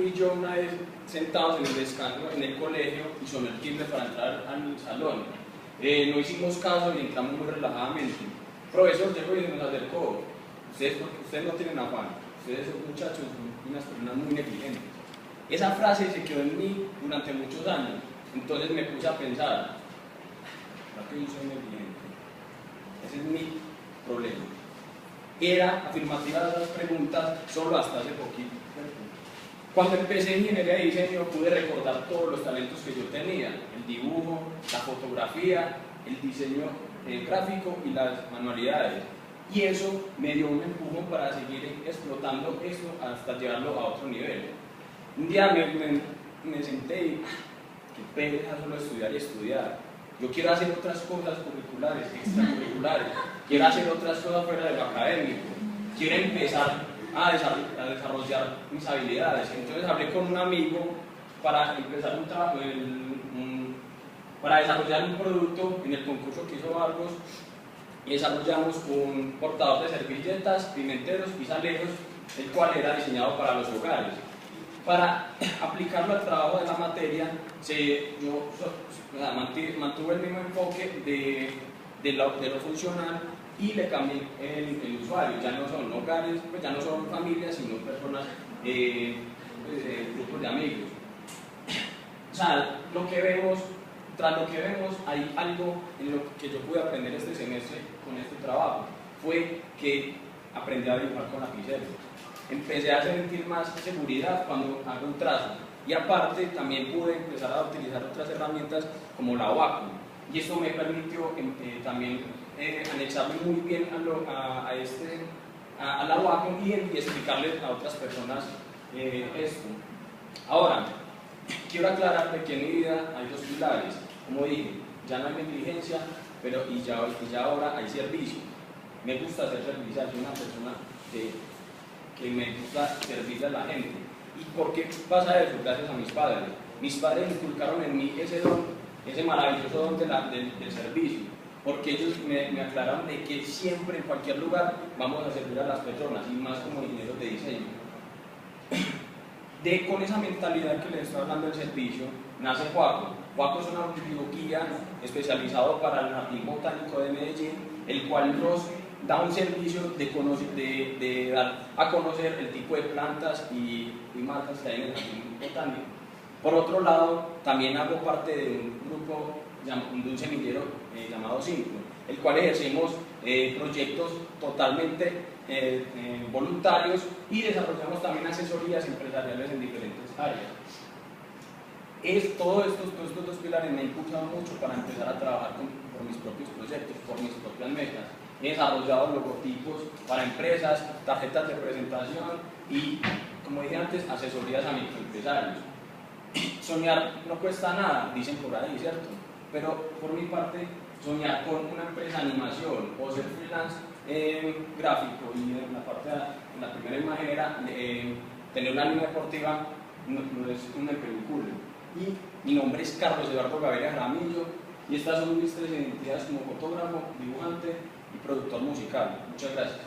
y yo una vez sentados en el descanso en el colegio y sonó el timbre para entrar al salón. No hicimos caso y entramos muy relajadamente. Profesor llegó y se nos acercó. Ustedes no tienen afán, ustedes son muchachos, son unas personas muy negligentes. Esa frase se quedó en mí durante muchos años. Entonces me puse a pensar, ¿para qué yo soy negligente? Ese es mi problema. Era afirmativa de esas preguntas solo hasta hace poquito. Cuando empecé ingeniería de diseño pude recordar todos los talentos que yo tenía: el dibujo, la fotografía, el diseño gráfico y las manualidades. Y eso me dio un empujón para seguir explotando eso hasta llevarlo a otro nivel. Un día me senté y qué pereza solo estudiar y estudiar. Yo quiero hacer otras cosas curriculares, extracurriculares, quiero hacer otras cosas fuera de lo académico, quiero empezar a desarrollar mis habilidades. Entonces hablé con un amigo para empezar un trabajo, para desarrollar un producto en el concurso que hizo Argos, y desarrollamos un portador de servilletas, pimenteros y saleros, el cual era diseñado para los hogares. Para aplicarlo al trabajo de la materia, yo mantuve el mismo enfoque de lo funcional y le cambié el usuario. Ya no son hogares, pues ya no son familias, sino personas, grupos de amigos. O sea, tras lo que vemos, hay algo en lo que yo pude aprender este semestre con este trabajo. Fue que aprendí a dibujar con lapicero. Empecé a sentir más seguridad cuando hago un trazo, y aparte también pude empezar a utilizar otras herramientas como la Wacom, y esto me permitió también anexarme muy bien a la Wacom y explicarles a otras personas esto. Ahora, quiero aclararle que en mi vida hay dos pilares. Como dije, ya no hay negligencia, pero ya ahora hay servicio. Me gusta hacer servicial, soy una persona que me gusta servirle a la gente. ¿Y por qué pasa eso? Gracias a mis padres. Mis padres inculcaron en mí ese don, ese maravilloso don del servicio, porque ellos me aclararon de que siempre, en cualquier lugar, vamos a servir a las personas, y más como ingenieros de diseño. Con esa mentalidad que les estoy hablando del servicio, nace Huaco. Huaco es una biblioguía especializado para el Jardín Botánico de Medellín, el cual nos da un servicio de dar a conocer el tipo de plantas y matas que hay en el Jardín Botánico. Por otro lado, también hago parte de un grupo, de un semillero llamado Cinco, el cual ejercemos proyectos totalmente voluntarios, y desarrollamos también asesorías empresariales en diferentes áreas. Todos estos dos pilares me han impulsado mucho para empezar a trabajar por mis propios proyectos, por mis propias metas. He desarrollado logotipos para empresas, tarjetas de presentación y, como dije antes, asesorías a microempresarios. Soñar no cuesta nada, dicen por ahí, ¿cierto? Pero por mi parte, soñar con una empresa de animación o ser freelance gráfico, y en la primera imagen era tener una línea deportiva, no es un empeliculo. Y mi nombre es Carlos Eduardo Gaviria Jaramillo, y estas son mis tres identidades como fotógrafo, dibujante y productor musical. Muchas gracias.